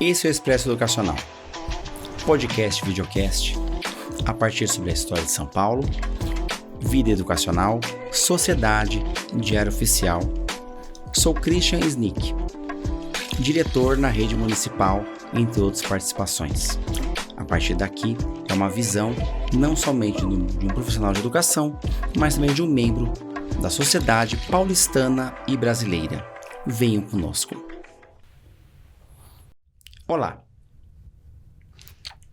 Esse é o Expresso Educacional, podcast e videocast a partir sobre a história de São Paulo, vida educacional, sociedade, diário oficial. Sou Christian Snick, diretor na rede municipal, entre outras participações. A partir daqui é uma visão não somente de um profissional de educação, mas também de um membro da sociedade paulistana e brasileira. Venham conosco. Olá!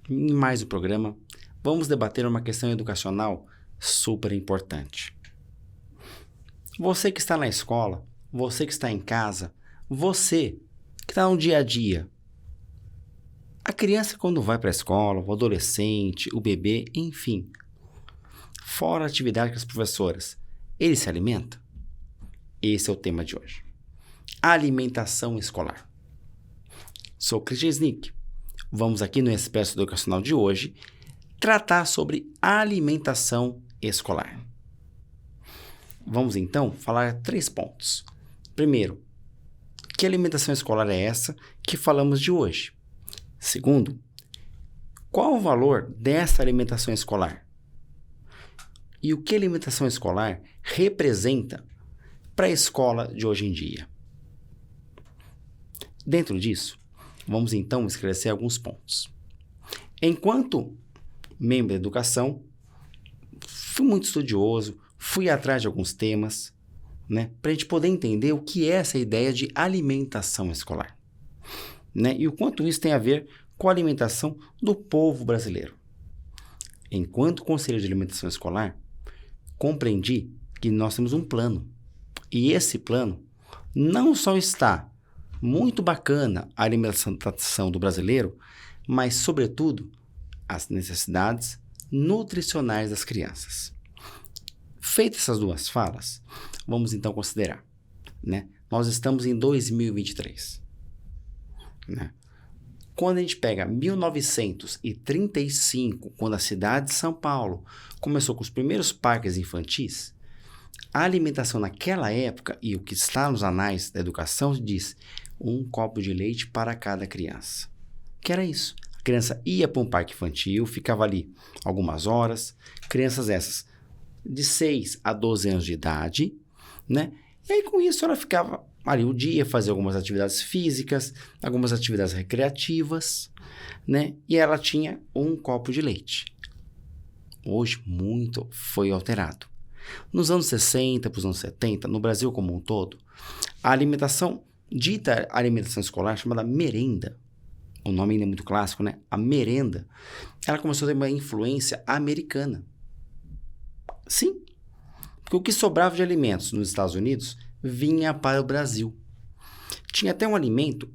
Em mais um programa, vamos debater uma questão educacional super importante. Você que está na escola, você que está em casa, você que está no dia a dia. A criança quando vai para a escola, o adolescente, o bebê, enfim. Fora a atividade com as professoras, ele se alimenta? Esse é o tema de hoje. Alimentação escolar. Sou Christian Snick. Vamos aqui no Expresso Educacional de hoje tratar sobre alimentação escolar. Vamos então falar 3 pontos. Primeiro, que alimentação escolar é essa que falamos de hoje? Segundo, qual o valor dessa alimentação escolar? E o que a alimentação escolar representa para a escola de hoje em dia? Dentro disso, vamos então esclarecer alguns pontos. Enquanto membro da educação, fui muito estudioso, fui atrás de alguns temas, para a gente poder entender o que é essa ideia de alimentação escolar. E o quanto isso tem a ver com a alimentação do povo brasileiro. Enquanto conselheiro de alimentação escolar, compreendi que nós temos um plano. E esse plano não só está muito bacana a alimentação do brasileiro, mas, sobretudo, as necessidades nutricionais das crianças. Feitas essas 2 falas, vamos então considerar, Nós estamos em 2023. Quando a gente pega 1935, quando a cidade de São Paulo começou com os primeiros parques infantis, a alimentação naquela época, e o que está nos anais da educação, diz 1 copo de leite para cada criança. Que era isso. A criança ia para um parque infantil, ficava ali algumas horas, crianças essas de 6 a 12 anos de idade, E aí com isso ela ficava ali o dia, fazia algumas atividades físicas, algumas atividades recreativas, E ela tinha 1 copo de leite. Hoje muito foi alterado. Nos anos 60 para os anos 70, no Brasil como um todo, a alimentação, dita alimentação escolar, chamada merenda, o nome ainda é muito clássico, A merenda, ela começou a ter uma influência americana. Sim, porque o que sobrava de alimentos nos Estados Unidos vinha para o Brasil. Tinha até um alimento,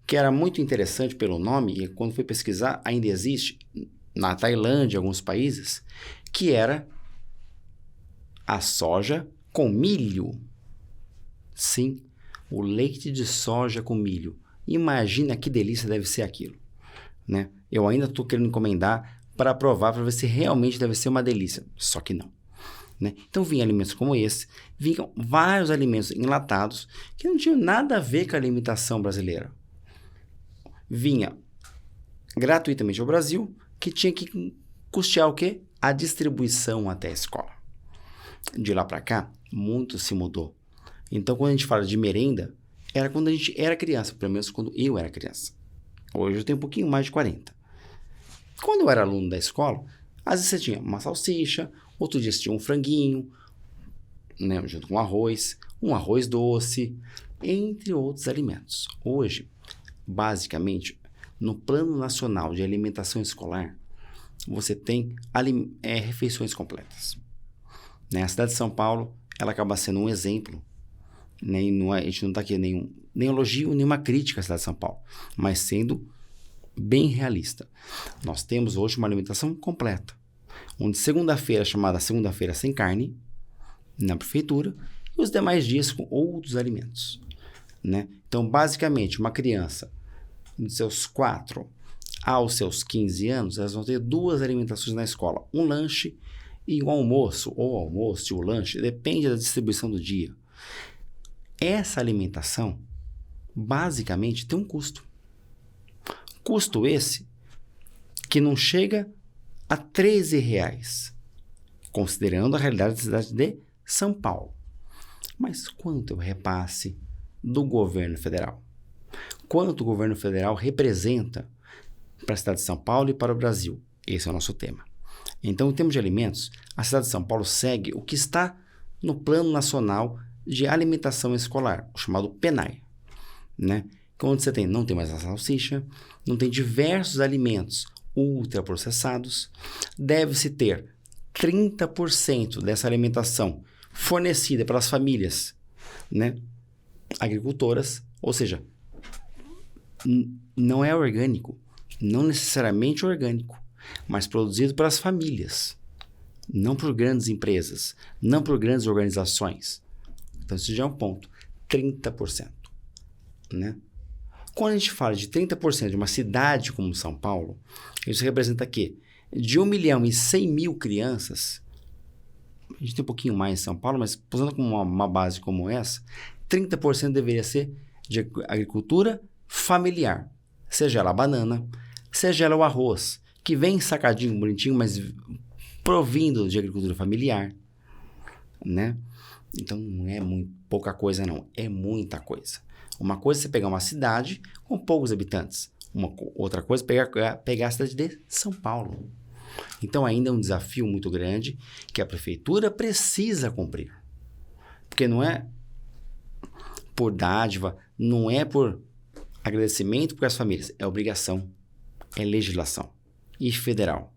que era muito interessante pelo nome, e quando fui pesquisar, ainda existe, na Tailândia, em alguns países, que era a soja com milho. Sim, o leite de soja com milho. Imagina que delícia deve ser aquilo, Eu ainda estou querendo encomendar para provar, para ver se realmente deve ser uma delícia. Só que não. Então, vinham alimentos como esse, vinham vários alimentos enlatados que não tinham nada a ver com a alimentação brasileira. Vinha gratuitamente ao Brasil, que tinha que custear o quê? A distribuição até a escola. De lá para cá, muito se mudou. Então, quando a gente fala de merenda, era quando a gente era criança, pelo menos quando eu era criança. Hoje eu tenho um pouquinho mais de 40. Quando eu era aluno da escola, às vezes você tinha uma salsicha, outro dia você tinha um franguinho, junto com um arroz doce, entre outros alimentos. Hoje, basicamente, no Plano Nacional de Alimentação Escolar, você tem refeições completas. A cidade de São Paulo, ela acaba sendo um exemplo, a gente não está aqui nem elogio, nem uma crítica à cidade de São Paulo, mas sendo bem realista. Nós temos hoje uma alimentação completa, onde segunda-feira é chamada segunda-feira sem carne, na prefeitura, e os demais dias com outros alimentos. Então, basicamente, uma criança de seus 4 aos seus 15 anos, elas vão ter 2 alimentações na escola, um lanche e um almoço, ou almoço e o lanche, depende da distribuição do dia. Essa alimentação, basicamente, tem um custo. Custo esse que não chega a R$13, considerando a realidade da cidade de São Paulo. Mas quanto é o repasse do governo federal? Quanto o governo federal representa para a cidade de São Paulo e para o Brasil? Esse é o nosso tema. Então, em termos de alimentos, a cidade de São Paulo segue o que está no Plano Nacional de Alimentação Escolar, o chamado PNAE, né? Onde você não tem mais a salsicha, não tem diversos alimentos ultraprocessados, deve-se ter 30% dessa alimentação fornecida pelas famílias, né, agricultoras, ou seja, não é orgânico, não necessariamente orgânico, mas produzido pelas famílias, não por grandes empresas, não por grandes organizações. Então, isso já é um ponto. 30%. Né? Quando a gente fala de 30% de uma cidade como São Paulo, isso representa que de 1.100.000 crianças, a gente tem um pouquinho mais em São Paulo, mas usando como uma base como essa, 30% deveria ser de agricultura familiar. Seja ela a banana, seja ela o arroz, que vem sacadinho, bonitinho, mas provindo de agricultura familiar, né? Então, não é pouca coisa, não. É muita coisa. Uma coisa é você pegar uma cidade com poucos habitantes. Outra coisa é pegar a cidade de São Paulo. Então, ainda é um desafio muito grande que a prefeitura precisa cumprir. Porque não é por dádiva, não é por agradecimento para as famílias. É obrigação, é legislação. E federal.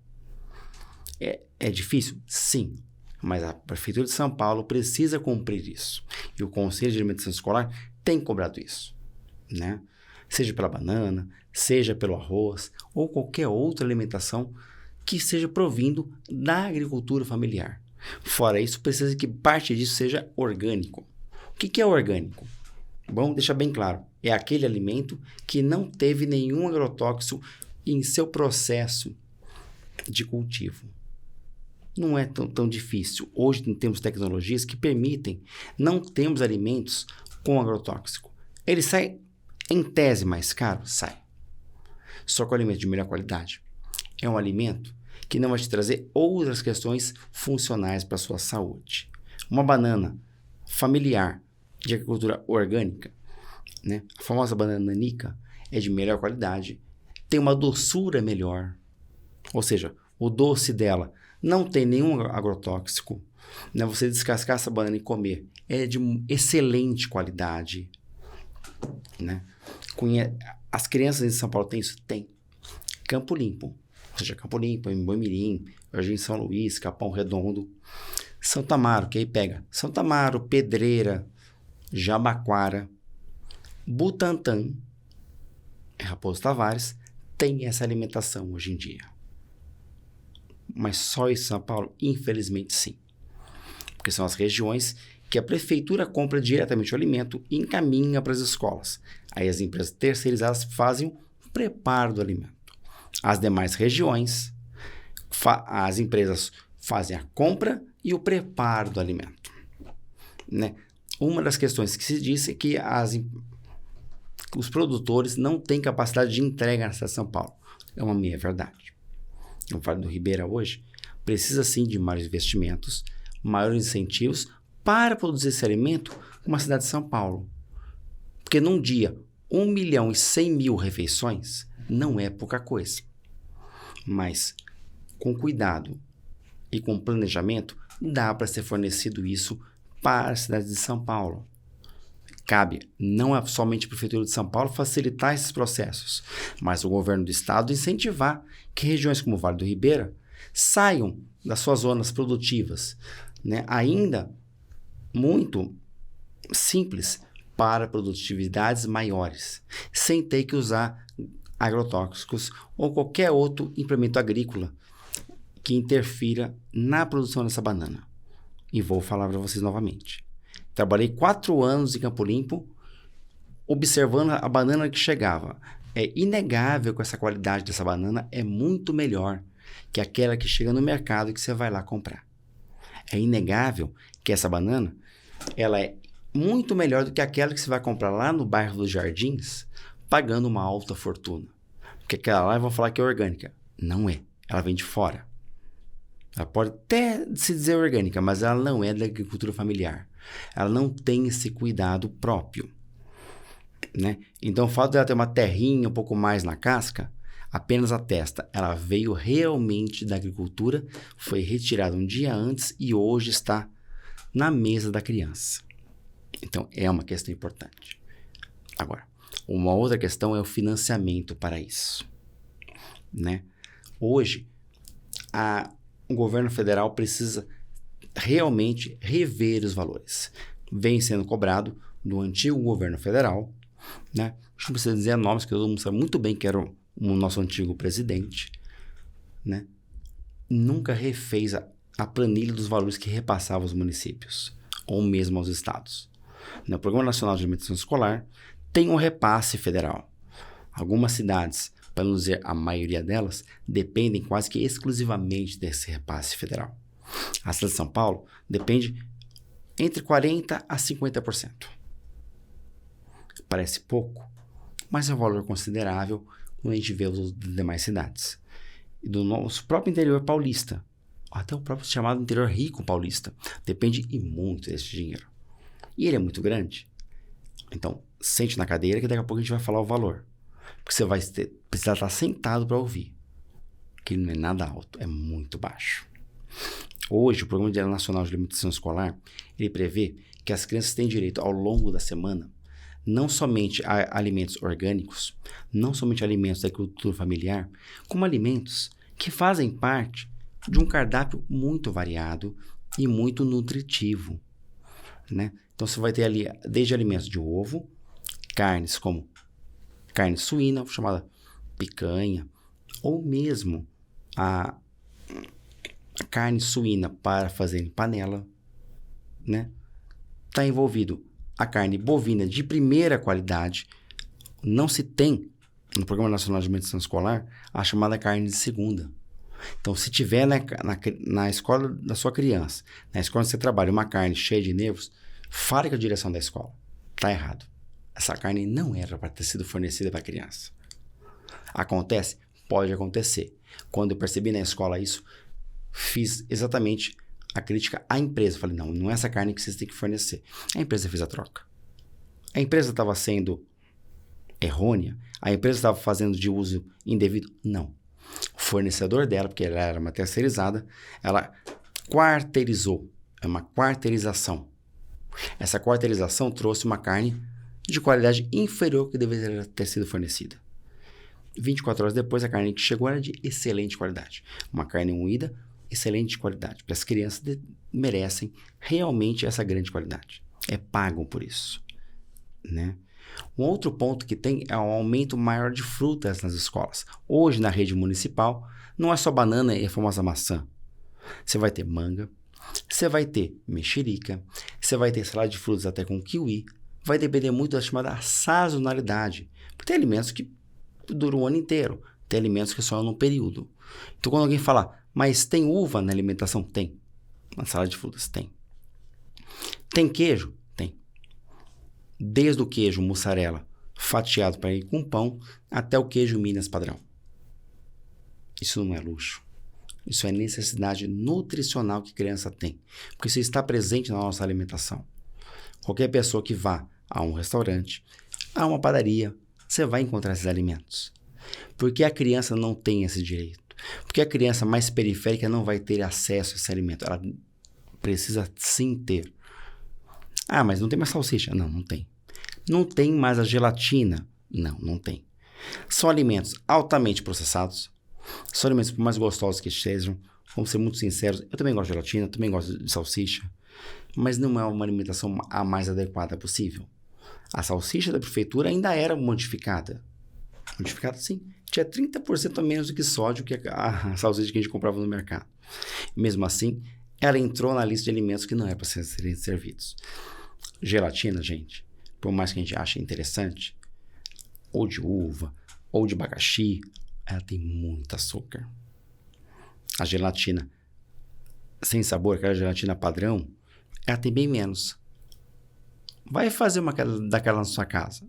É difícil? Sim. Mas a Prefeitura de São Paulo precisa cumprir isso. E o Conselho de Alimentação Escolar tem cobrado isso, né? Seja pela banana, seja pelo arroz, ou qualquer outra alimentação que seja provindo da agricultura familiar. Fora isso, precisa que parte disso seja orgânico. O que é orgânico? Vamos deixar bem claro. É aquele alimento que não teve nenhum agrotóxico em seu processo de cultivo. Não é tão difícil. Hoje temos tecnologias que permitem não termos alimentos com agrotóxico. Ele sai em tese mais caro? Sai. Só que o alimento de melhor qualidade é um alimento que não vai te trazer outras questões funcionais para a sua saúde. Uma banana familiar de agricultura orgânica, né? A famosa banana nanica, é de melhor qualidade, tem uma doçura melhor, ou seja, o doce dela não tem nenhum agrotóxico, né? Você descascar essa banana e comer é de excelente qualidade, né? As crianças em São Paulo têm isso? Tem. Campo Limpo, ou seja, Campo Limpo, em Boimirim, Jardim São Luís, Capão Redondo, Santo Amaro, que aí pega Santo Amaro, Pedreira, Jabaquara, Butantã, Raposo Tavares, tem essa alimentação hoje em dia. Mas só em São Paulo? Infelizmente, sim. Porque são as regiões que a prefeitura compra diretamente o alimento e encaminha para as escolas. Aí as empresas terceirizadas fazem o preparo do alimento. As demais regiões, as empresas fazem a compra e o preparo do alimento. Né? Uma das questões que se diz é que os produtores não têm capacidade de entrega na cidade de São Paulo. É uma meia verdade. O Vale do Ribeira hoje precisa sim de maiores investimentos, maiores incentivos para produzir esse alimento como a cidade de São Paulo. Porque num dia, 1.100.000 refeições não é pouca coisa. Mas com cuidado e com planejamento, dá para ser fornecido isso para a cidade de São Paulo. Cabe, não é somente a Prefeitura de São Paulo facilitar esses processos, mas o governo do estado incentivar que regiões como o Vale do Ribeira saiam das suas zonas produtivas, né, ainda muito simples para produtividades maiores, sem ter que usar agrotóxicos ou qualquer outro implemento agrícola que interfira na produção dessa banana. E vou falar para vocês novamente. Trabalhei 4 anos em Campo Limpo, observando a banana que chegava. É inegável que essa qualidade dessa banana é muito melhor que aquela que chega no mercado que você vai lá comprar. É inegável que essa banana, ela é muito melhor do que aquela que você vai comprar lá no bairro dos Jardins, pagando uma alta fortuna. Porque aquela lá vão falar que é orgânica. Não é. Ela vem de fora. Ela pode até se dizer orgânica, mas ela não é da agricultura familiar. Ela não tem esse cuidado próprio, né? Então, o fato dela ter uma terrinha um pouco mais na casca, apenas atesta. Ela veio realmente da agricultura, foi retirada um dia antes e hoje está na mesa da criança. Então, é uma questão importante. Agora, uma outra questão é o financiamento para isso, né? Hoje, o governo federal precisa realmente rever os valores. Vem sendo cobrado do antigo governo federal, né? Não precisa dizer nomes, que todo mundo sabe muito bem que era o nosso antigo presidente, né? Nunca refez a planilha dos valores que repassava aos municípios, ou mesmo aos estados. No Programa Nacional de Alimentação Escolar, tem um repasse federal. Algumas cidades, para não dizer a maioria delas, dependem quase que exclusivamente desse repasse federal. A cidade de São Paulo depende entre 40% a 50%. Parece pouco, mas é um valor considerável quando a gente vê as demais cidades. E do nosso próprio interior paulista, até o próprio chamado interior rico paulista, depende e muito desse dinheiro. E ele é muito grande. Então, sente na cadeira que daqui a pouco a gente vai falar o valor. Porque você vai precisar estar sentado para ouvir. Que ele não é nada alto, é muito baixo. Hoje, o Programa Nacional de Alimentação Escolar, ele prevê que as crianças têm direito ao longo da semana, não somente a alimentos orgânicos, não somente alimentos da agricultura familiar, como alimentos que fazem parte de um cardápio muito variado e muito nutritivo, né? Então, você vai ter ali desde alimentos de ovo, carnes como carne suína, chamada picanha, ou mesmo a carne suína para fazer em panela, né? Está envolvido a carne bovina de primeira qualidade. Não se tem, no Programa Nacional de Alimentação Escolar, a chamada carne de segunda. Então, se tiver na escola da sua criança, na escola onde você trabalha, uma carne cheia de nervos, fale com a direção da escola. Está errado. Essa carne não era para ter sido fornecida para a criança. Acontece? Pode acontecer. Quando eu percebi na escola isso, fiz exatamente a crítica à empresa. Falei, não é essa carne que vocês têm que fornecer. A empresa fez a troca. A empresa estava sendo errônea? A empresa estava fazendo de uso indevido? Não. O fornecedor dela, porque ela era uma terceirizada, ela quarteirizou. É uma quarteirização. Essa quarteirização trouxe uma carne de qualidade inferior ao que deveria ter sido fornecida. 24 horas depois, a carne que chegou era de excelente qualidade. Uma carne moída, excelente qualidade. Porque as crianças merecem realmente essa grande qualidade. Pagam por isso, né? Um outro ponto que tem é um aumento maior de frutas nas escolas. Hoje, na rede municipal, não é só banana e a famosa maçã. Você vai ter manga, você vai ter mexerica, você vai ter salada de frutas até com kiwi. Vai depender muito da chamada sazonalidade. Porque tem alimentos que duram o ano inteiro. Tem alimentos que só num período. Então, quando alguém fala, mas tem uva na alimentação? Tem. Na salada de frutas? Tem. Tem queijo? Tem. Desde o queijo mussarela fatiado para ir com pão, até o queijo Minas padrão. Isso não é luxo. Isso é necessidade nutricional que a criança tem. Porque isso está presente na nossa alimentação. Qualquer pessoa que vá a um restaurante, a uma padaria, você vai encontrar esses alimentos. Porque a criança não tem esse direito. Porque a criança mais periférica não vai ter acesso a esse alimento. Ela precisa sim ter. Ah, mas não tem mais salsicha? Não, não tem. Não tem mais a gelatina? Não, não tem. São alimentos altamente processados. São alimentos por mais gostosos que sejam. Vamos ser muito sinceros. Eu também gosto de gelatina, eu também gosto de salsicha. Mas não é uma alimentação a mais adequada possível. A salsicha da prefeitura ainda era modificada. Modificada, sim. Tinha 30% a menos do que sódio que a salsicha que a gente comprava no mercado. Mesmo assim, ela entrou na lista de alimentos que não é para serem servidos. Gelatina, gente, por mais que a gente ache interessante, ou de uva, ou de abacaxi, ela tem muito açúcar. A gelatina sem sabor, aquela gelatina padrão, ela tem bem menos. Vai fazer uma daquela na sua casa.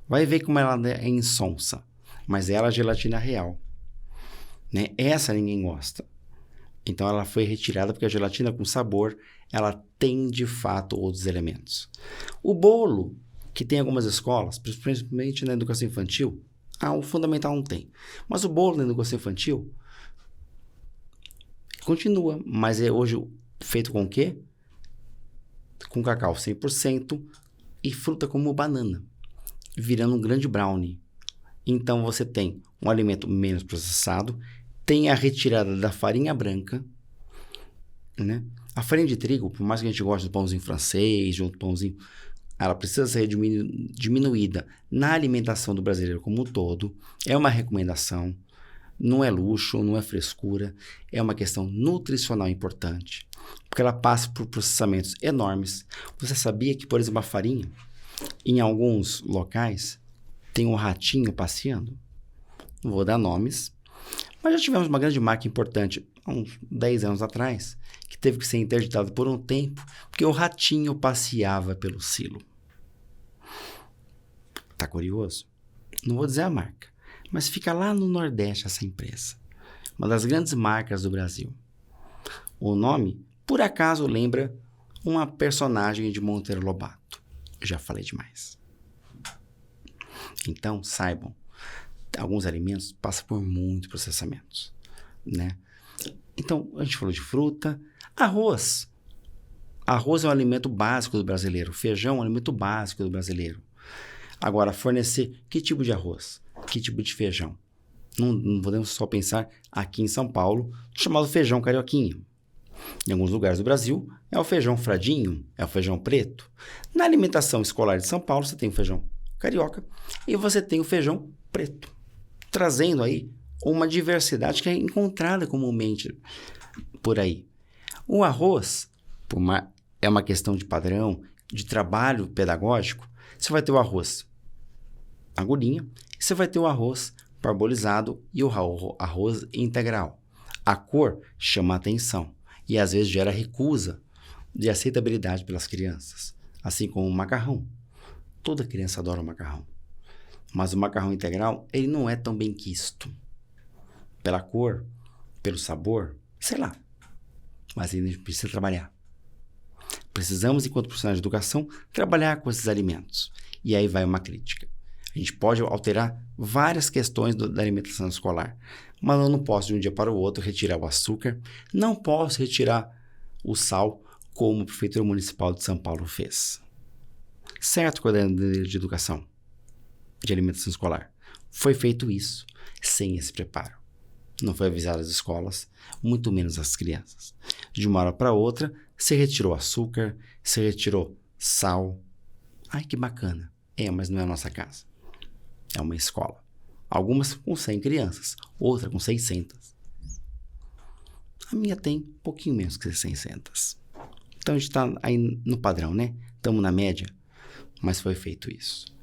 Vai ver como ela é insonsa. mas ela é a gelatina real, né? Essa ninguém gosta. Então ela foi retirada porque a gelatina com sabor, ela tem de fato outros elementos. O bolo, que tem algumas escolas, principalmente na educação infantil, o fundamental não tem. Mas o bolo na educação infantil continua, mas é hoje feito com o quê? Com cacau 100% e fruta como banana, virando um grande brownie. Então você tem um alimento menos processado, tem a retirada da farinha branca, né? A farinha de trigo, por mais que a gente goste do pãozinho francês, de outro pãozinho, ela precisa ser diminuída na alimentação do brasileiro como um todo. É uma recomendação, não é luxo, não é frescura, é uma questão nutricional importante, porque ela passa por processamentos enormes. Você sabia que, por exemplo, a farinha, em alguns locais, tem um ratinho passeando? Não vou dar nomes, mas já tivemos uma grande marca importante, há uns 10 anos atrás, que teve que ser interditada por um tempo, porque o ratinho passeava pelo silo. Tá curioso? Não vou dizer a marca, mas fica lá no Nordeste essa empresa. Uma das grandes marcas do Brasil. O nome, por acaso, lembra uma personagem de Monteiro Lobato. Eu já falei demais. Então, saibam, alguns alimentos passam por muitos processamentos, né? Então, a gente falou de fruta. Arroz. Arroz é um alimento básico do brasileiro. Feijão é um alimento básico do brasileiro. Agora, fornecer que tipo de arroz? Que tipo de feijão? Não podemos só pensar aqui em São Paulo, chamado feijão carioquinha. Em alguns lugares do Brasil, é o feijão fradinho, é o feijão preto. Na alimentação escolar de São Paulo, você tem o feijão carioca e você tem o feijão preto, trazendo aí uma diversidade que é encontrada comumente por aí. O arroz é uma questão de padrão, de trabalho pedagógico. Você vai ter o arroz agulhinha, e você vai ter o arroz parbolizado e o arroz integral. A cor chama a atenção e às vezes gera recusa de aceitabilidade pelas crianças, assim como o macarrão. Toda criança adora o macarrão, mas o macarrão integral ele não é tão bem quisto pela cor, pelo sabor, sei lá, mas ele precisa trabalhar. Precisamos, enquanto profissionais de educação, trabalhar com esses alimentos. E aí vai uma crítica. A gente pode alterar várias questões da alimentação escolar, mas eu não posso de um dia para o outro retirar o açúcar, não posso retirar o sal, como a Prefeitura Municipal de São Paulo fez. Certo, coordenador de educação, de alimentação escolar, foi feito isso sem esse preparo. Não foi avisado as escolas, muito menos as crianças. De uma hora para outra, se retirou açúcar, se retirou sal. Ai, que bacana. Mas não é a nossa casa. É uma escola. Algumas com 100 crianças, outra com 600. A minha tem um pouquinho menos que 600. Então a gente está aí no padrão, né? Estamos na média, mas foi feito isso.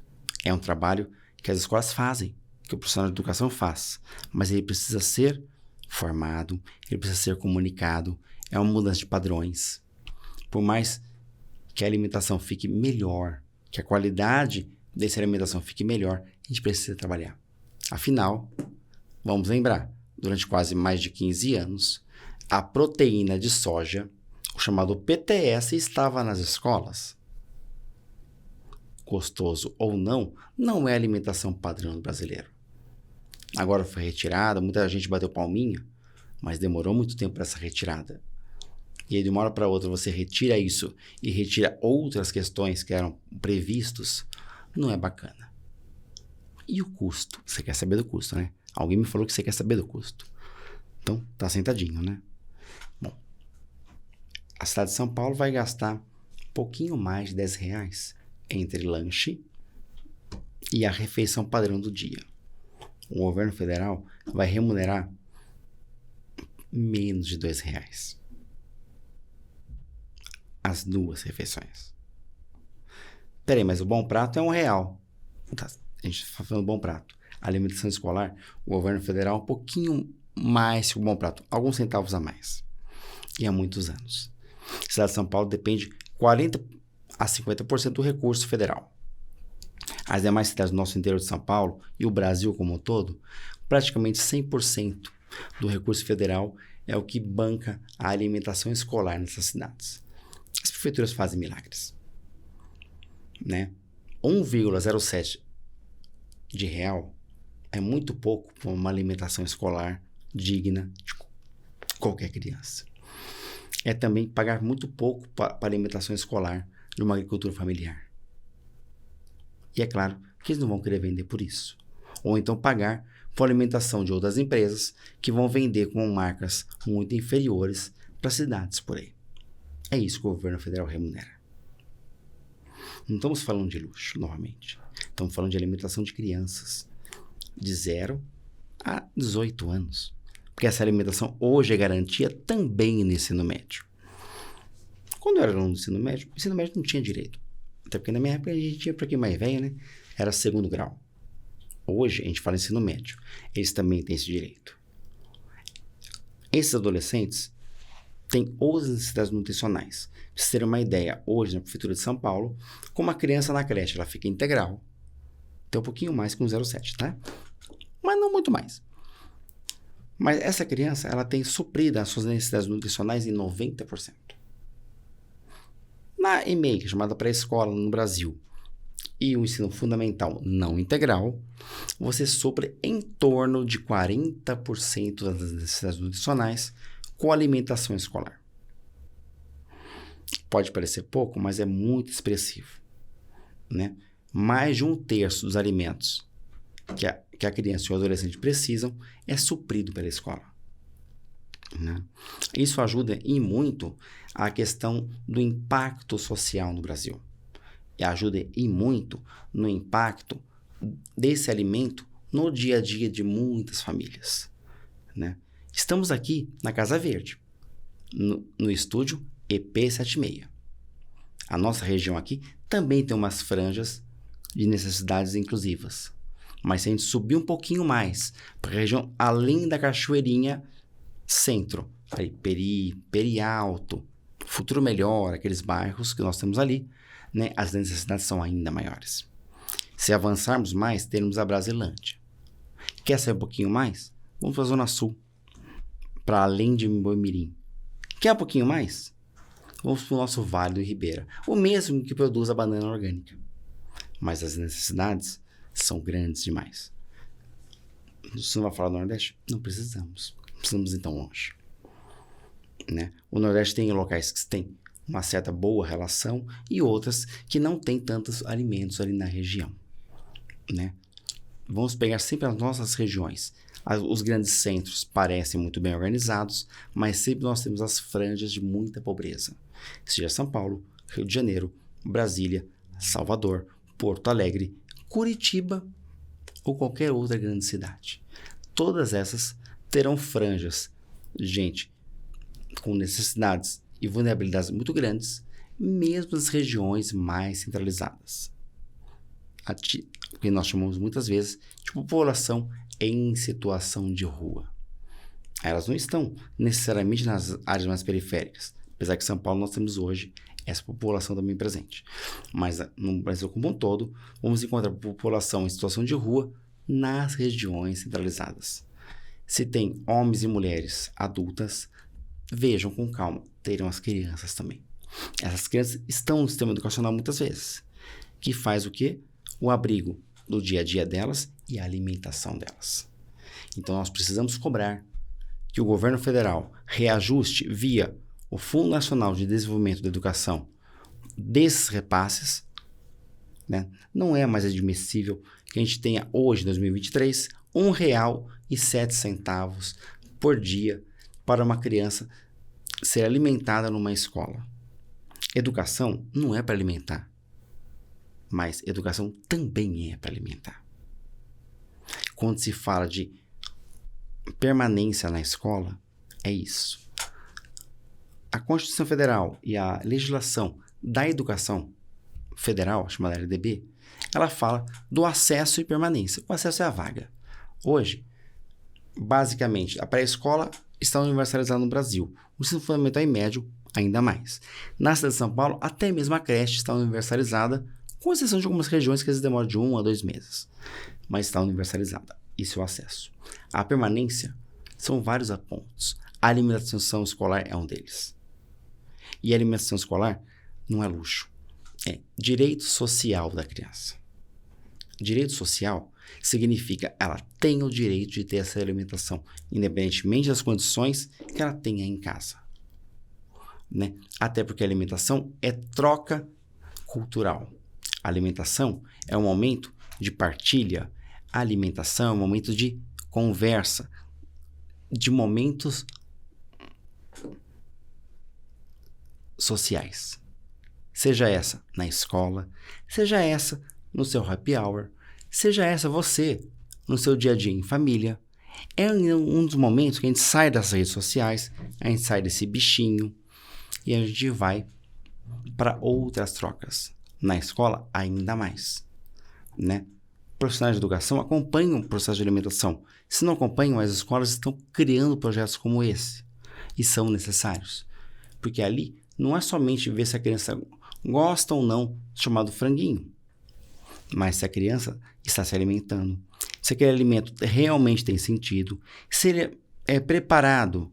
É um trabalho que as escolas fazem, que o profissional de educação faz, mas ele precisa ser formado, ele precisa ser comunicado, é uma mudança de padrões. Por mais que a alimentação fique melhor, que a qualidade dessa alimentação fique melhor, a gente precisa trabalhar. Afinal, vamos lembrar, durante quase mais de 15 anos, a proteína de soja, o chamado PTS, estava nas escolas. Gostoso ou não, não é a alimentação padrão do brasileiro. Agora foi retirada, muita gente bateu palminha, mas demorou muito tempo para essa retirada. E aí de uma hora para outra você retira isso e retira outras questões que eram previstos, não é bacana. E o custo? Você quer saber do custo, né? Alguém me falou que você quer saber do custo. Então, tá sentadinho, né? Bom, a cidade de São Paulo vai gastar um pouquinho mais de R$10 entre lanche e a refeição padrão do dia. O governo federal vai remunerar menos de R$2 as duas refeições. Peraí, mas o bom prato é R$1. Tá, a gente está falando bom prato. A alimentação escolar, o governo federal um pouquinho mais que o bom prato, alguns centavos a mais. E há muitos anos. A cidade de São Paulo depende 40% a 50% do recurso federal. As demais cidades do nosso interior de São Paulo e o Brasil como um todo, praticamente 100% do recurso federal é o que banca a alimentação escolar nessas cidades. As prefeituras fazem milagres, né? 1,07 de real é muito pouco para uma alimentação escolar digna de qualquer criança. É também pagar muito pouco para a alimentação escolar de uma agricultura familiar. E é claro que eles não vão querer vender por isso. Ou então pagar por alimentação de outras empresas que vão vender com marcas muito inferiores para cidades por aí. É isso que o governo federal remunera. Não estamos falando de luxo, novamente. Estamos falando de alimentação de crianças de 0 a 18 anos. Porque essa alimentação hoje é garantia também no ensino médio. Quando eu era aluno do ensino médio, o ensino médio não tinha direito. Até porque na minha época a gente tinha, para quem mais velho, né? Era segundo grau. Hoje a gente fala ensino médio. Eles também têm esse direito. Esses adolescentes têm outras necessidades nutricionais. Pra vocês terem uma ideia, hoje na Prefeitura de São Paulo, como a criança na creche ela fica integral, tem um pouquinho mais que um 0,7, tá? Mas não muito mais. Mas essa criança, ela tem suprido as suas necessidades nutricionais em 90%. Na EMEI, que é chamada pré-escola no Brasil, e o ensino fundamental não integral, você supre em torno de 40% das necessidades nutricionais com alimentação escolar. Pode parecer pouco, mas é muito expressivo, né? Mais de 1/3 dos alimentos que a criança e o adolescente precisam é suprido pela escola, né? Isso ajuda e muito a questão do impacto social no Brasil. E ajuda e muito no impacto desse alimento no dia a dia de muitas famílias, né? Estamos aqui na Casa Verde, no estúdio EP76. A nossa região aqui também tem umas franjas de necessidades inclusivas. Mas se a gente subir um pouquinho mais para a região além da Cachoeirinha Centro, aí, Perialto, Futuro Melhor, aqueles bairros que nós temos ali, né, as necessidades são ainda maiores. Se avançarmos mais, teremos a Brasilândia. Quer saber um pouquinho mais? Vamos para a Zona Sul, para além de Boimirim. Quer um pouquinho mais? Vamos para o nosso Vale do Ribeira, o mesmo que produz a banana orgânica. Mas as necessidades são grandes demais. Você não vai falar do Nordeste? Não precisamos. Não precisamos ir tão longe, né? O Nordeste tem locais que têm uma certa boa relação e outras que não têm tantos alimentos ali na região, né? Vamos pegar sempre as nossas regiões. Os grandes centros parecem muito bem organizados, mas sempre nós temos as franjas de muita pobreza. Seja São Paulo, Rio de Janeiro, Brasília, Salvador, Porto Alegre, Curitiba ou qualquer outra grande cidade. Todas essas terão franjas de gente com necessidades e vulnerabilidades muito grandes, mesmo nas regiões mais centralizadas. O que nós chamamos muitas vezes de população em situação de rua. Elas não estão necessariamente nas áreas mais periféricas, apesar que em São Paulo nós temos hoje essa população também presente. Mas no Brasil como um todo, vamos encontrar população em situação de rua nas regiões centralizadas. Se tem homens e mulheres adultas, vejam com calma, terão as crianças também. Essas crianças estão no sistema educacional muitas vezes, que faz o quê? O abrigo do dia a dia delas e a alimentação delas. Então nós precisamos cobrar que o governo federal reajuste via o Fundo Nacional de Desenvolvimento da Educação desses repasses, né? Não é mais admissível que a gente tenha hoje, em 2023, R$ 1,07 por dia para uma criança ser alimentada numa escola. Educação não é para alimentar, mas educação também é para alimentar. Quando se fala de permanência na escola, é isso. A Constituição Federal e a legislação da educação federal, chamada LDB, ela fala do acesso e permanência. O acesso é a vaga. Hoje, basicamente, a pré-escola está universalizada no Brasil. O ensino fundamental e médio, ainda mais. Na cidade de São Paulo, até mesmo a creche está universalizada com exceção de algumas regiões que às vezes demoram de 1 a 2 meses, mas está universalizada. Isso é o acesso. A permanência são vários pontos. A alimentação escolar é um deles. E a alimentação escolar não é luxo, é direito social da criança. Direito social significa ela tem o direito de ter essa alimentação, independentemente das condições que ela tenha em casa. Né? Até porque a alimentação é troca cultural. A alimentação é um momento de partilha. A alimentação é um momento de conversa, de momentos sociais. Seja essa na escola, seja essa no seu happy hour, seja essa você no seu dia a dia em família. É um dos momentos que a gente sai das redes sociais, a gente sai desse bichinho e a gente vai para outras trocas. Na escola, ainda mais, né? Profissionais de educação acompanham o processo de alimentação. Se não acompanham, as escolas estão criando projetos como esse e são necessários. Porque ali não é somente ver se a criança gosta ou não do chamado franguinho, mas se a criança está se alimentando, se aquele alimento realmente tem sentido, se ele é preparado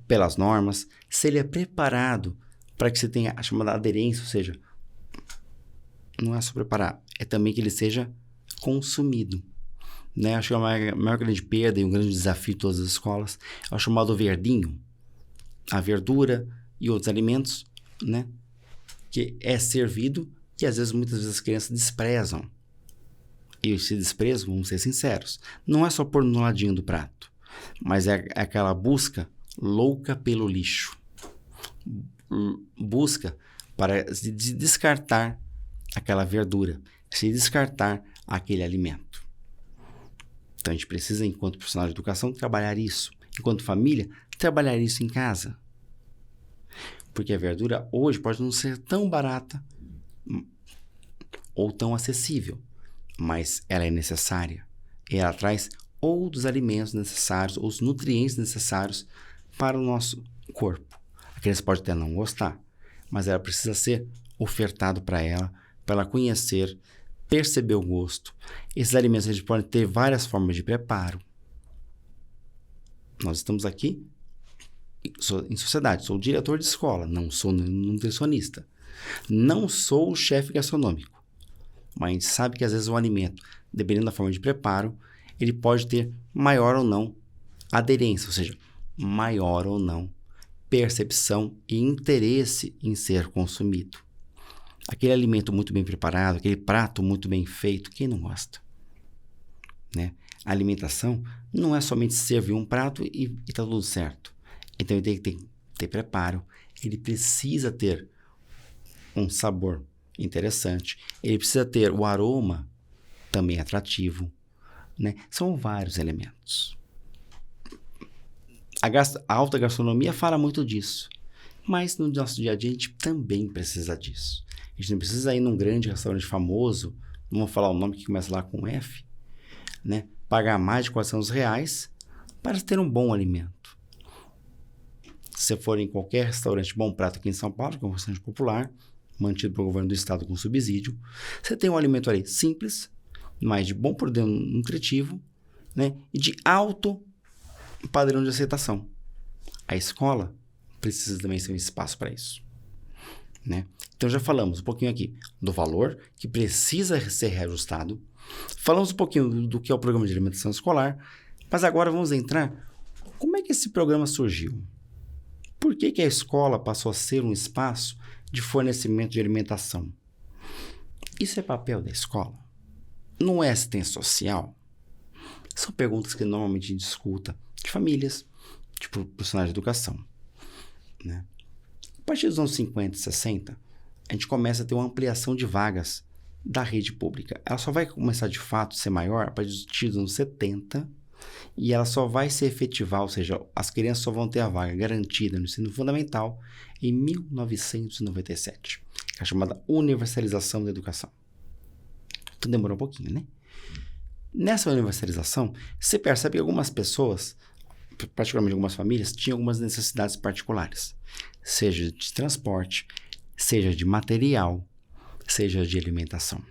pelas normas, se ele é preparado para que você tenha a chamada aderência, ou seja, não é só preparar, é também que ele seja consumido. Né? Acho que a maior grande perda e um grande desafio de todas as escolas é o chamado verdinho, a verdura e outros alimentos, né? Que é servido e às vezes, muitas vezes as crianças desprezam. E esse desprezo, vamos ser sinceros, não é só pôr no ladinho do prato, mas é aquela busca louca pelo lixo. Busca para se descartar aquela verdura, se descartar aquele alimento. Então a gente precisa, enquanto profissional de educação, trabalhar isso. Enquanto família, trabalhar isso em casa. Porque a verdura hoje pode não ser tão barata ou tão acessível, mas ela é necessária. E ela traz outros alimentos necessários, os nutrientes necessários para o nosso corpo. A criança pode até não gostar, mas ela precisa ser ofertado para ela conhecer, perceber o gosto. Esses alimentos eles podem ter várias formas de preparo. Nós estamos aqui em sociedade, sou diretor de escola, não sou nutricionista, não sou o chefe gastronômico, mas a gente sabe que às vezes o alimento, dependendo da forma de preparo, ele pode ter maior ou não aderência, ou seja, maior ou não percepção e interesse em ser consumido. Aquele alimento muito bem preparado, aquele prato muito bem feito, quem não gosta? Né? A alimentação não é somente servir um prato e está tudo certo. Então ele tem que ter preparo, ele precisa ter um sabor interessante, ele precisa ter o aroma também atrativo, né? São vários elementos. A alta gastronomia fala muito disso, mas no nosso dia a dia a gente também precisa disso. A gente não precisa ir num grande restaurante famoso, não vou falar o nome que começa lá com F, né? Pagar mais de R$400 para ter um bom alimento. Se você for em qualquer restaurante Bom Prato aqui em São Paulo, que é um restaurante popular, mantido pelo governo do estado com subsídio, você tem um alimento ali simples, mas de bom poder nutritivo, né? E de alto padrão de aceitação. A escola precisa também ser um espaço para isso. Né? Então já falamos um pouquinho aqui do valor que precisa ser reajustado, falamos um pouquinho do que é o programa de alimentação escolar, mas agora vamos entrar como é que esse programa surgiu? Por que a escola passou a ser um espaço de fornecimento de alimentação? Isso é papel da escola? Não é assistência social? São perguntas que normalmente a gente escuta de famílias, de profissionais de educação. Né? A partir dos anos 50 e 60, a gente começa a ter uma ampliação de vagas da rede pública. Ela só vai começar de fato a ser maior a partir dos anos 70 e ela só vai se efetivar, ou seja, as crianças só vão ter a vaga garantida no ensino fundamental em 1997, que é a chamada universalização da educação. Então demorou um pouquinho, né? Nessa universalização, você percebe que algumas pessoas, particularmente algumas famílias, tinham algumas necessidades particulares, seja de transporte, seja de material, seja de alimentação.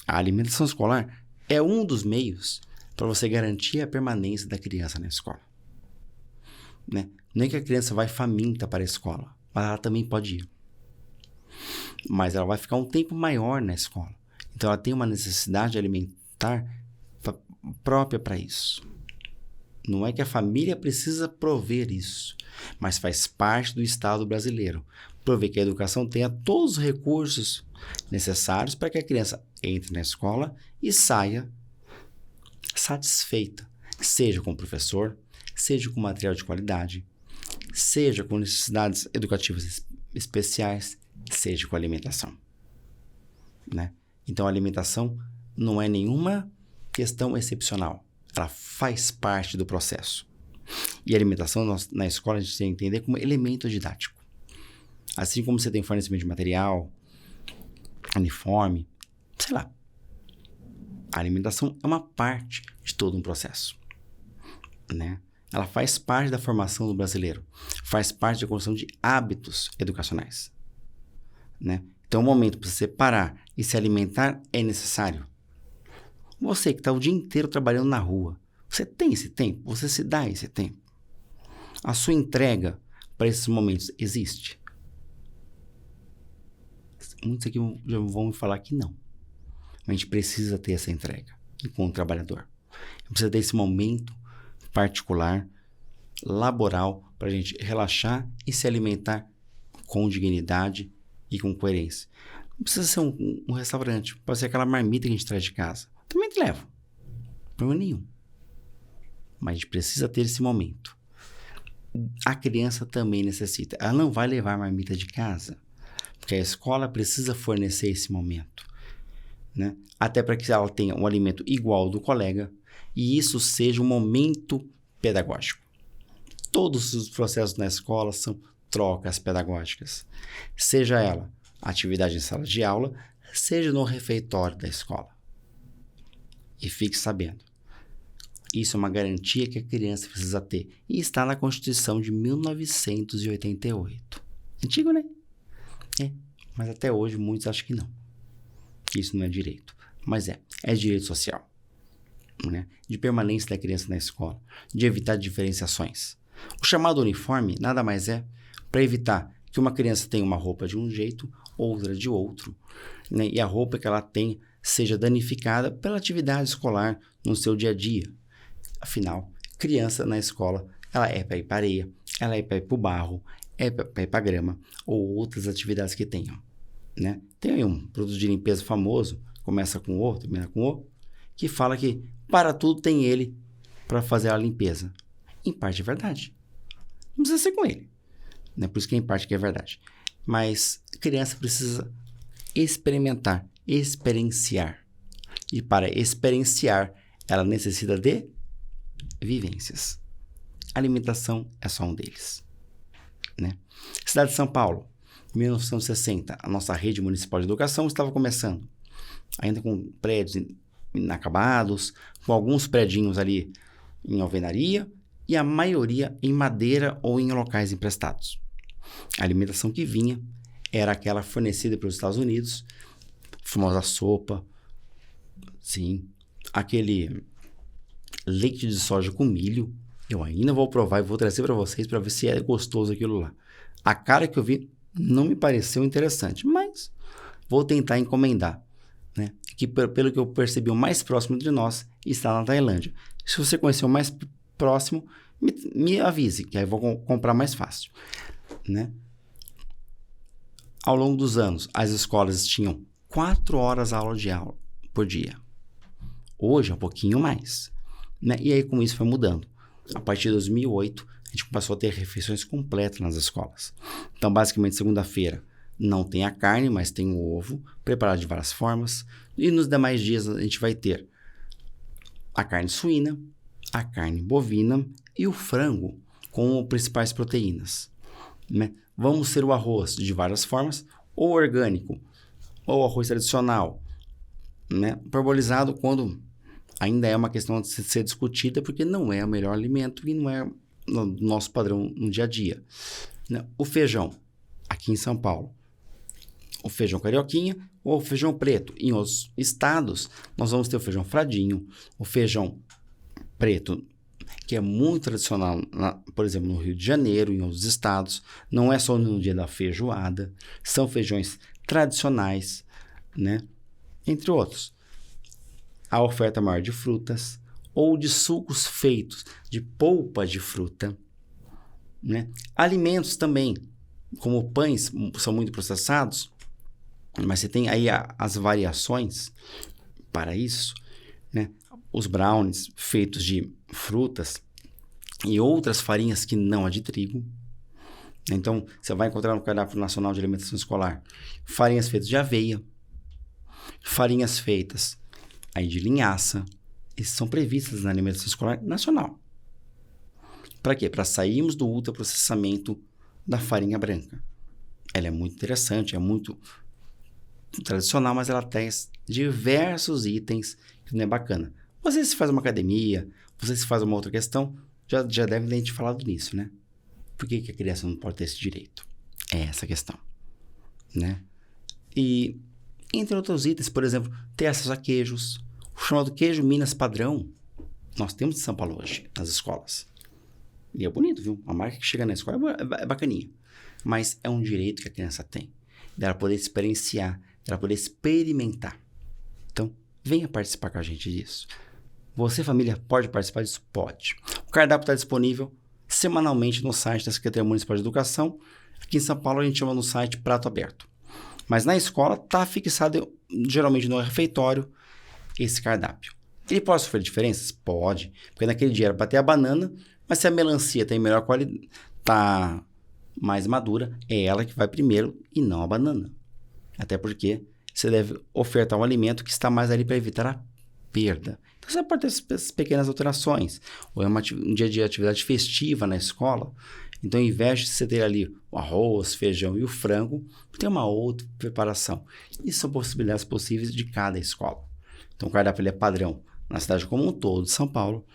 A alimentação escolar é um dos meios para você garantir a permanência da criança na escola. Né? Não é que a criança vai faminta para a escola, mas ela também pode ir. Mas ela vai ficar um tempo maior na escola. Então ela tem uma necessidade alimentar própria para isso. Não é que a família precisa prover isso, mas faz parte do Estado brasileiro. Prover que a educação tenha todos os recursos necessários para que a criança entre na escola e saia satisfeita, seja com o professor, seja com material de qualidade, seja com necessidades educativas especiais, seja com alimentação. Né? Então, a alimentação não é nenhuma questão excepcional. Ela faz parte do processo. E a alimentação na escola a gente tem que entender como elemento didático. Assim como você tem fornecimento de material, uniforme, sei lá. A alimentação é uma parte de todo um processo. Né? Ela faz parte da formação do brasileiro. Faz parte da construção de hábitos educacionais. Né? Então, o momento para você parar e se alimentar é necessário. Você que está o dia inteiro trabalhando na rua, você tem esse tempo? Você se dá esse tempo? A sua entrega para esses momentos existe? Muitos aqui já vão me falar que não. A gente precisa ter essa entrega enquanto trabalhador. Precisa ter esse momento particular, laboral, para a gente relaxar e se alimentar com dignidade e com coerência. Não precisa ser um restaurante, pode ser aquela marmita que a gente traz de casa. Também te levo. Problema nenhum. Mas a gente precisa ter esse momento. A criança também necessita. Ela não vai levar a marmita de casa, porque a escola precisa fornecer esse momento. Né? Até para que ela tenha um alimento igual ao do colega e isso seja um momento pedagógico. Todos os processos na escola são trocas pedagógicas. Seja ela atividade em sala de aula, seja no refeitório da escola. E fique sabendo, isso é uma garantia que a criança precisa ter. E está na Constituição de 1988. Antigo, né? Mas até hoje muitos acham que não. Que isso não é direito. Mas é direito social. Né? De permanência da criança na escola. De evitar diferenciações. O chamado uniforme nada mais é para evitar que uma criança tenha uma roupa de um jeito, outra de outro. Né? E a roupa que ela tem seja danificada pela atividade escolar no seu dia a dia. Afinal, criança na escola, ela é para ir para areia, ela é para ir para o barro, é para ir para a grama, ou outras atividades que tenham. Né? Tem aí um produto de limpeza famoso, começa com O, termina com O, que fala que para tudo tem ele para fazer a limpeza. Em parte é verdade. Não precisa ser com ele. Né? Por isso que em parte que é verdade. Mas a criança precisa experimentar, experienciar. E para experienciar, ela necessita de vivências. A alimentação é só um deles. Né? Cidade de São Paulo, 1960, a nossa rede municipal de educação estava começando. Ainda com prédios inacabados, com alguns predinhos ali em alvenaria e a maioria em madeira ou em locais emprestados. A alimentação que vinha era aquela fornecida pelos Estados Unidos, famosa sopa, sim, aquele leite de soja com milho. Eu ainda vou provar e vou trazer para vocês para ver se é gostoso aquilo lá. A cara que eu vi não me pareceu interessante, mas vou tentar encomendar. Né? Que pelo que eu percebi, o mais próximo de nós está na Tailândia. Se você conhecer o mais próximo, me avise, que aí eu vou comprar mais fácil. Né? Ao longo dos anos, as escolas tinham 4 horas aula de aula por dia. Hoje é um pouquinho mais. Né? E aí, como isso foi mudando. A partir de 2008, a gente passou a ter refeições completas nas escolas. Então, basicamente, segunda-feira não tem a carne, mas tem o ovo, preparado de várias formas. E nos demais dias a gente vai ter a carne suína, a carne bovina e o frango com principais proteínas. Né? Vamos ter o arroz de várias formas, ou orgânico, ou arroz tradicional, né? Parbolizado quando ainda é uma questão de ser discutida, porque não é o melhor alimento e não é no nosso padrão no dia a dia. Né? O feijão, aqui em São Paulo, o feijão carioquinha ou o feijão preto. Em outros estados, nós vamos ter o feijão fradinho, o feijão preto, que é muito tradicional, por exemplo, no Rio de Janeiro, em outros estados. Não é só no dia da feijoada, são feijões tradicionais, né? Entre outros. A oferta maior de frutas ou de sucos feitos de polpa de fruta, né? Alimentos também, como pães, são muito processados, mas você tem aí as variações para isso, né? Os brownies feitos de frutas e outras farinhas que não a de trigo. Então, você vai encontrar no Cardápio Nacional de Alimentação Escolar farinhas feitas de aveia, farinhas feitas aí de linhaça. Esses são previstas na Alimentação Escolar Nacional. Para quê? Para sairmos do ultraprocessamento da farinha branca. Ela é muito interessante, é muito tradicional, mas ela tem diversos itens que não é bacana. Você se faz uma academia, você se faz uma outra questão, já deve ter falado nisso, né? Por que a criança não pode ter esse direito? É essa a questão, né? E, entre outros itens, por exemplo, ter acesso a queijos. O chamado queijo Minas padrão, nós temos em São Paulo hoje, nas escolas. E é bonito, viu? A marca que chega na escola é bacaninha. Mas é um direito que a criança tem, dela poder experienciar, dela poder experimentar. Então, venha participar com a gente disso. Você, família, pode participar disso? Pode. O cardápio está disponível semanalmente no site da Secretaria Municipal de Educação. Aqui em São Paulo a gente chama no site Prato Aberto. Mas na escola está fixado, geralmente no refeitório, esse cardápio. Ele pode sofrer diferenças? Pode. Porque naquele dia era para ter a banana, mas se a melancia tem melhor qualidade, está mais madura, é ela que vai primeiro e não a banana. Até porque você deve ofertar um alimento que está mais ali para evitar a perda. Então você pode ter essas pequenas alterações. Ou é um dia de atividade festiva na escola. Então, ao invés de você ter ali o arroz, feijão e o frango, tem uma outra preparação. Isso são possibilidades possíveis de cada escola. Então, o cardápio ele é padrão na cidade como um todo de São Paulo.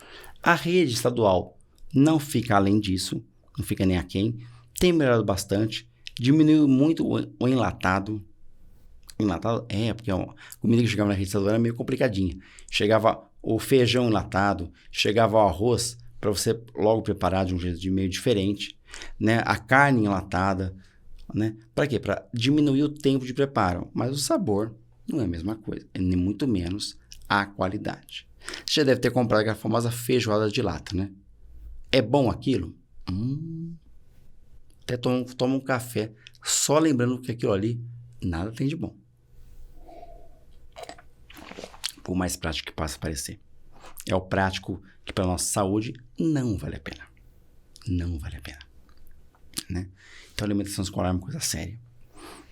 A rede estadual não fica além disso, não fica nem aquém. Tem melhorado bastante, diminuiu muito o enlatado. Enlatado porque a comida que chegava na rede estadual era meio complicadinha. Chegava o feijão enlatado, chegava o arroz para você logo preparar de um jeito meio diferente, né? A carne enlatada, né? Para quê? Para diminuir o tempo de preparo, mas o sabor não é a mesma coisa, nem muito menos a qualidade. Você já deve ter comprado aquela famosa feijoada de lata, né? É bom aquilo? Até toma um café só lembrando que aquilo ali nada tem de bom. Por mais prático que possa parecer. É o prático que para a nossa saúde não vale a pena. Não vale a pena. Né? Então a alimentação escolar é uma coisa séria.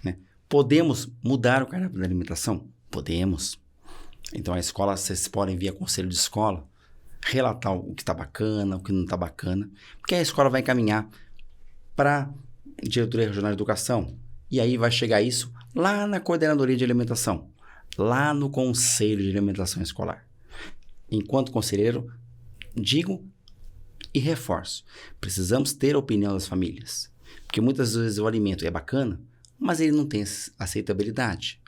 Né? Podemos mudar o cardápio da alimentação? Podemos. Então a escola, vocês podem via conselho de escola, relatar o que está bacana, o que não está bacana, porque a escola vai encaminhar para a Diretoria Regional de Educação. E aí vai chegar isso lá na Coordenadoria de Alimentação, lá no Conselho de Alimentação Escolar. Enquanto conselheiro, digo e reforço, precisamos ter a opinião das famílias, porque muitas vezes o alimento é bacana, mas ele não tem aceitabilidade,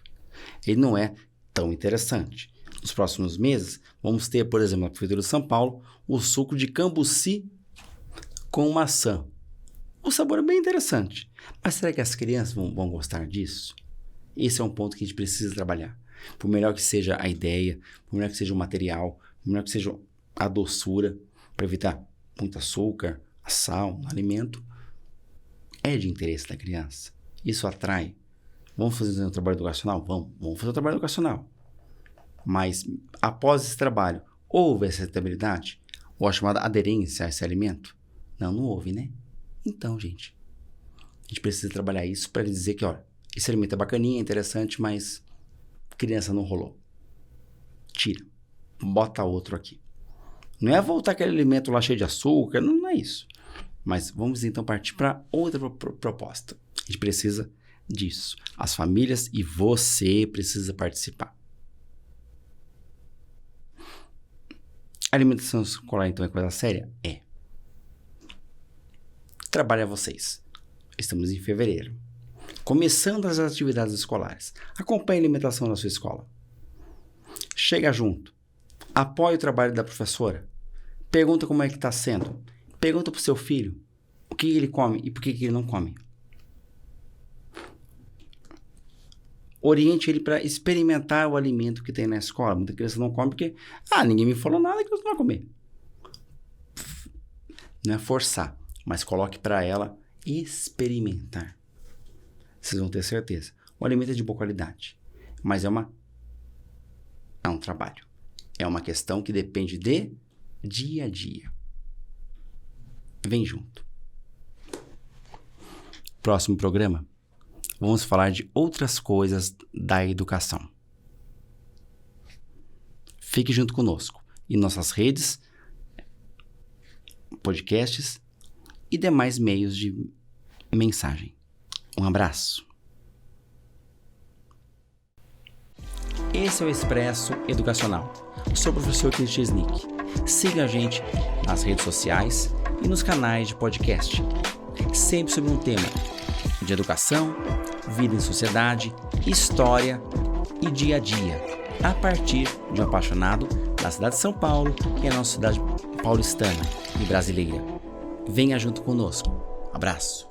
ele não é tão interessante. Nos próximos meses, vamos ter, por exemplo, na Prefeitura de São Paulo, o suco de cambuci com maçã. O sabor é bem interessante, mas será que as crianças vão gostar disso? Esse é um ponto que a gente precisa trabalhar. Por melhor que seja a ideia, por melhor que seja o material, por melhor que seja a doçura, para evitar muito açúcar, sal no alimento, é de interesse da criança. Isso atrai. Vamos fazer um trabalho educacional? Vamos fazer um trabalho educacional. Mas, após esse trabalho, houve essa aceitabilidade? Ou a chamada aderência a esse alimento? Não houve, né? Então, gente, a gente precisa trabalhar isso para dizer que, olha, esse alimento é bacaninha, é interessante, mas criança não rolou. Tira. Bota outro aqui. Não é voltar aquele alimento lá cheio de açúcar, não é isso. Mas vamos então partir para outra proposta. A gente precisa disso. As famílias e você precisa participar. A alimentação escolar então é coisa séria? É. Trabalho a vocês. Estamos em fevereiro. começando as atividades escolares. Acompanhe a alimentação na sua escola. Chega junto. Apoie o trabalho da professora. Pergunta como é que está sendo. Pergunta para o seu filho o que ele come e por que ele não come. Oriente ele para experimentar o alimento que tem na escola. Muita criança não come porque, ninguém me falou nada que você não vai comer. Não é forçar, mas coloque para ela experimentar. Vocês vão ter certeza. O alimento é de boa qualidade, mas é um trabalho. É uma questão que depende de dia a dia. Vem junto. Próximo programa, vamos falar de outras coisas da educação. Fique junto conosco em nossas redes, podcasts e demais meios de mensagem. Um abraço. Esse é o Expresso Educacional. Sou o professor Cristian Snick. Siga a gente nas redes sociais e nos canais de podcast. Sempre sobre um tema de educação, vida em sociedade, história e dia a dia, a partir de um apaixonado da cidade de São Paulo e a nossa cidade paulistana e brasileira. Venha junto conosco. Abraço.